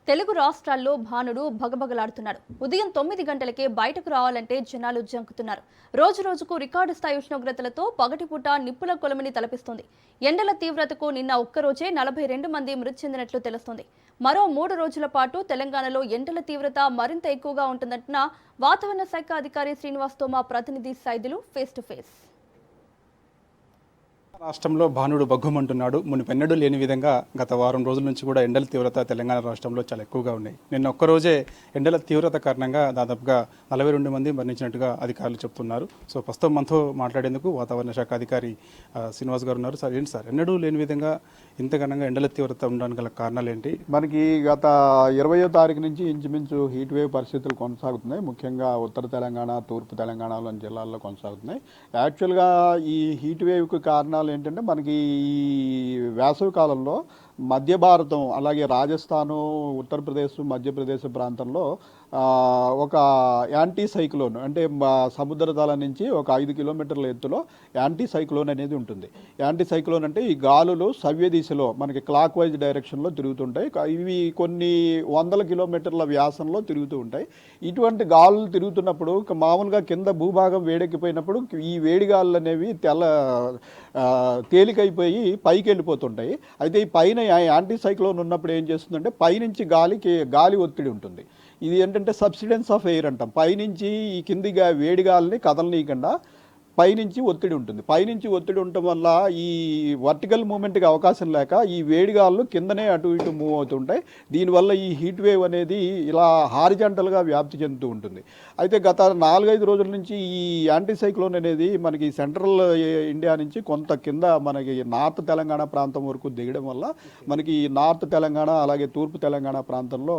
తెలుగు రాష్ట్రాల్లో భానుడు భగభగలాడుతున్నాడు. ఉదయం 9 గంటలకే బయటకు రావాలంటే జనాలు జంకుతున్నారు. రోజు రోజుకు రికార్డు స్థాయి ఉష్ణోగ్రతలతో పగటిపూట నిప్పుల కొలమిని తలపిస్తుంది. ఎండల తీవ్రతకు నిన్న ఒక్కరోజే 42 మంది మృతి చెందినట్లు తెలుస్తోంది. మరో 3 రోజుల పాటు తెలంగాణలో ఎండల తీవ్రత మరింత ఎక్కువగా ఉంటుందంటున్న వాతావరణ శాఖ అధికారి శ్రీనివాస్తో మా ప్రతినిధి సైదులు ఫేస్ టు ఫేస్. రాష్ట్రంలో భానుడు బగ్గుమంటున్నాడు. మునిపెన్నడూ లేని విధంగా గత వారం రోజుల నుంచి కూడా ఎండల తీవ్రత తెలంగాణ రాష్ట్రంలో చాలా ఎక్కువగా ఉన్నాయి. నిన్న ఒక్కరోజే ఎండల తీవ్రత కారణంగా దాదాపుగా 42 మంది మరణించినట్టుగా అధికారులు చెప్తున్నారు. సో ప్రస్తుతం మనతో మాట్లాడేందుకు వాతావరణ శాఖ అధికారి శ్రీనివాస్ గారు ఉన్నారు. సార్, ఏంటి సార్ ఎన్నడూ లేని విధంగా ఇంత ఘనంగా ఎండల తీవ్రత ఉండడానికి గల కారణాలు ఏంటి? మనకి గత 20వ తారీఖు నుంచి ఇంచుమించు హీట్ వేవ్ పరిస్థితులు కొనసాగుతున్నాయి. ముఖ్యంగా ఉత్తర తెలంగాణ, తూర్పు తెలంగాణలోని జిల్లాల్లో కొనసాగుతున్నాయి. యాక్చువల్గా ఈ హీట్ వేవ్కి కారణాలు ఏంటంటే మనకి ఈ వేసవి కాలంలో మధ్య భారతం అలాగే రాజస్థాను, ఉత్తరప్రదేశ్, మధ్యప్రదేశ్ ప్రాంతంలో ఒక యాంటీ సైక్లోన్ అంటే సముద్ర తల నుంచి ఒక 5 కిలోమీటర్ల ఎత్తులో యాంటీ సైక్లోన్ అనేది ఉంటుంది. యాంటీ సైక్లోన్ అంటే ఈ గాలులు సవ్య దిశలో మనకి క్లాక్ వైజ్ డైరెక్షన్లో తిరుగుతుంటాయి. ఇవి కొన్ని వందల కిలోమీటర్ల వ్యాసంలో తిరుగుతూ ఉంటాయి. ఇటువంటి గాలులు తిరుగుతున్నప్పుడు మామూలుగా కింద భూభాగం వేడెక్కిపోయినప్పుడు ఈ వేడి గాలులు అనేవి తేలికైపోయి పైకి వెళ్ళిపోతుంటాయి. అయితే ఈ పైన యాంటీ సైక్లోన్ ఉన్నప్పుడు ఏం చేస్తుందంటే పైనుంచి గాలి ఒత్తిడి ఉంటుంది. ఇది ఏంటంటే సబ్సిడెన్స్ ఆఫ్ ఎయిర్ అంటాం. పైనుంచి ఈ కింది వేడి గాలిని కదలనీయకుండా పైనుంచి ఒత్తిడి ఉంటుంది. పైనుంచి ఒత్తిడి ఉండటం వల్ల ఈ వర్టికల్ మూమెంట్కి అవకాశం లేక ఈ వేడిగాళ్ళు కిందనే అటు ఇటు మూవ్ అవుతుంటాయి. దీనివల్ల ఈ హీట్ వేవ్ అనేది ఇలా హారిజంటల్గా వ్యాప్తి చెందుతూ ఉంటుంది. అయితే గత 4-5 రోజుల నుంచి ఈ యాంటీ సైక్లోన్ అనేది మనకి సెంట్రల్ ఇండియా నుంచి కొంత కింద మనకి నార్త్ తెలంగాణ ప్రాంతం వరకు దిగడం వల్ల మనకి నార్త్ తెలంగాణ అలాగే తూర్పు తెలంగాణ ప్రాంతంలో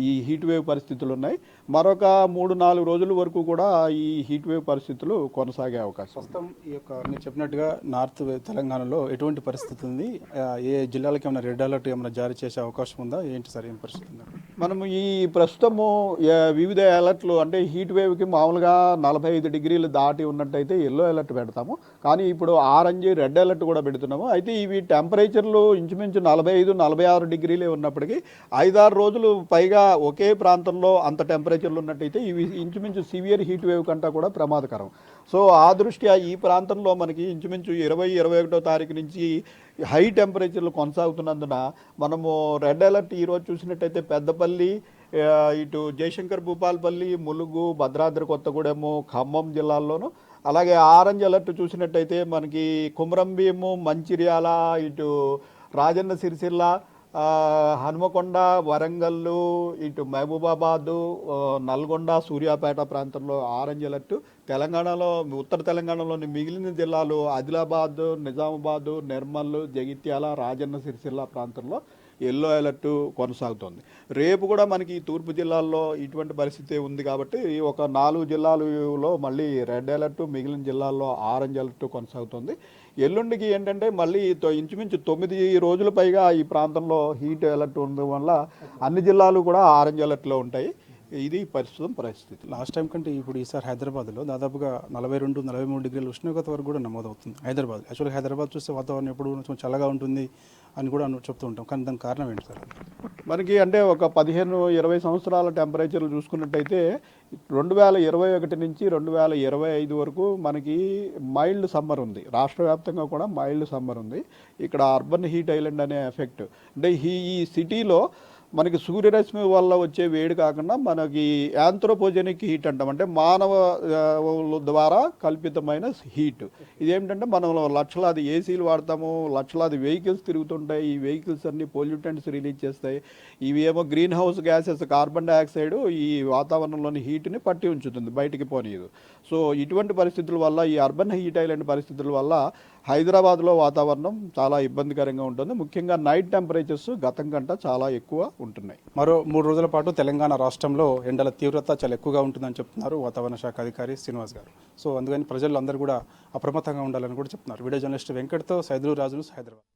ఈ హీట్ వేవ్ పరిస్థితులు ఉన్నాయి. మరొక 3-4 రోజుల వరకు కూడా ఈ హీట్ వేవ్ పరిస్థితులు కొనసాగే అవకాశం. ప్రస్తుతం ఈ యొక్క మీరు చెప్పినట్టుగా నార్త్ తెలంగాణలో ఎటువంటి పరిస్థితి ఉంది? ఏ జిల్లాలకు ఏమైనా రెడ్ అలర్ట్ ఏమైనా జారీ చేసే అవకాశం ఉందా? ఏంటి సార్, ఏం పరిస్థితి ఉంది? మనము ఈ ప్రస్తుతము వివిధ అలర్ట్లు అంటే హీట్ వేవ్కి మామూలుగా 45 డిగ్రీలు దాటి ఉన్నట్టయితే ఎల్లో అలర్ట్ పెడతాము. కానీ ఇప్పుడు ఆరెంజ్, రెడ్ అలర్ట్ కూడా పెడుతున్నాము. అయితే ఇవి టెంపరేచర్లు ఇంచుమించు 45-46 డిగ్రీలే ఉన్నప్పటికీ 5-6 రోజులు పైగా ఒకే ప్రాంతంలో అంత టెంపరేచర్లు ఉన్నట్టయితే ఇవి ఇంచుమించు సివియర్ హీట్ వేవ్ కంటే కూడా ప్రమాదకరం. సో ఆ దృష్ట్యా ఈ ప్రాంతంలో మనకి ఇంచుమించు 20-21వ తారీఖు నుంచి హై టెంపరేచర్లు కొనసాగుతున్నందున మనము రెడ్ అలర్ట్ ఈరోజు చూసినట్టయితే పెద్దపల్లి, ఇటు జయశంకర్ భూపాలపల్లి, ములుగు, భద్రాద్రి కొత్తగూడెము, ఖమ్మం జిల్లాల్లోనూ, అలాగే ఆరెంజ్ అలర్ట్ చూసినట్టయితే మనకి కుమ్రంభీము, మంచిర్యాల, ఇటు రాజన్న సిరిసిల్ల, హనుమకొండ, వరంగల్లు, ఇటు మహబూబాబాదు, నల్గొండ, సూర్యాపేట ప్రాంతంలో ఆరెంజ్ అలర్టు. తెలంగాణలో ఉత్తర తెలంగాణలోని మిగిలిన జిల్లాలు ఆదిలాబాద్, నిజామాబాదు, నిర్మల్, జగిత్యాల, రాజన్న సిరిసిల్ల ప్రాంతంలో ఎల్లో అలర్ట్ కొనసాగుతోంది. రేపు కూడా మనకి తూర్పు జిల్లాల్లో ఇటువంటి పరిస్థితి ఉంది కాబట్టి ఒక 4 జిల్లాలలో మళ్ళీ రెడ్ అలర్ట్, మిగిలిన జిల్లాల్లో ఆరెంజ్ అలర్ట్ కొనసాగుతుంది. ఎల్లుండికి ఏంటంటే మళ్ళీ ఇంచుమించు 9 రోజుల పైగా ఈ ప్రాంతంలో హీట్ అలర్ట్ ఉండడం వల్ల అన్ని జిల్లాలు కూడా ఆరెంజ్ అలర్ట్లో ఉంటాయి. ఇది ప్రస్తుతం పరిస్థితి. లాస్ట్ టైం కంటే ఇప్పుడు ఈసారి హైదరాబాద్లో దాదాపుగా 42-43 డిగ్రీల ఉష్ణోగ్రత వరకు కూడా నమోదవుతుంది హైదరాబాద్. యాక్చువల్గా హైదరాబాద్ చూస్తే వాతావరణం ఎప్పుడు కొంచెం చల్లగా ఉంటుంది అని కూడా చెప్తూ ఉంటాం. కానీ దానికి కారణం ఏంటి సార్? మనకి అంటే ఒక 15-20 సంవత్సరాల టెంపరేచర్లు చూసుకున్నట్టయితే 2021 నుంచి 2025 వరకు మనకి మైల్డ్ సమ్మర్ ఉంది. రాష్ట్ర వ్యాప్తంగా కూడా మైల్డ్ సమ్మర్ ఉంది. ఇక్కడ అర్బన్ హీట్ ఐలాండ్ అనే ఎఫెక్ట్ అంటే ఈ సిటీలో మనకి సూర్యరశ్మి వల్ల వచ్చే వేడి కాకుండా మనకి యాంథ్రోపోజెనిక్ హీట్ అంటాం. అంటే మానవ ద్వారా కల్పితమైన హీట్. ఇదేమిటంటే మనం లక్షలాది ఏసీలు వాడతాము, లక్షలాది వెహికల్స్ తిరుగుతుంటాయి. ఈ వెహికల్స్ అన్ని పొల్యూటెంట్స్ రిలీజ్ చేస్తాయి. ఇవి ఏమో green house gases, carbon dioxide ఈ వాతావరణంలోని హీట్ని పట్టి ఉంచుతుంది, బయటికి పోనీయదు. సో ఇటువంటి పరిస్థితుల వల్ల, ఈ అర్బన్ హీట్ ఐలాండ్ పరిస్థితుల వల్ల హైదరాబాద్లో వాతావరణం చాలా ఇబ్బందికరంగా ఉంటుంది. ముఖ్యంగా నైట్ టెంపరేచర్స్ గతం కంటే చాలా ఎక్కువ ఉంటున్నాయి. మరో 3 రోజుల పాటు తెలంగాణ రాష్ట్రంలో ఎండల తీవ్రత చాలా ఎక్కువగా ఉంటుందని చెప్తున్నారు వాతావరణ శాఖ అధికారి శ్రీనివాస్ గారు. సో అందుకని ప్రజలందరూ కూడా అప్రమత్తంగా ఉండాలని కూడా చెప్తున్నారు. వీడియో జర్నలిస్ట్ వెంకట్తో సైదులు రాజు, హైదరాబాద్.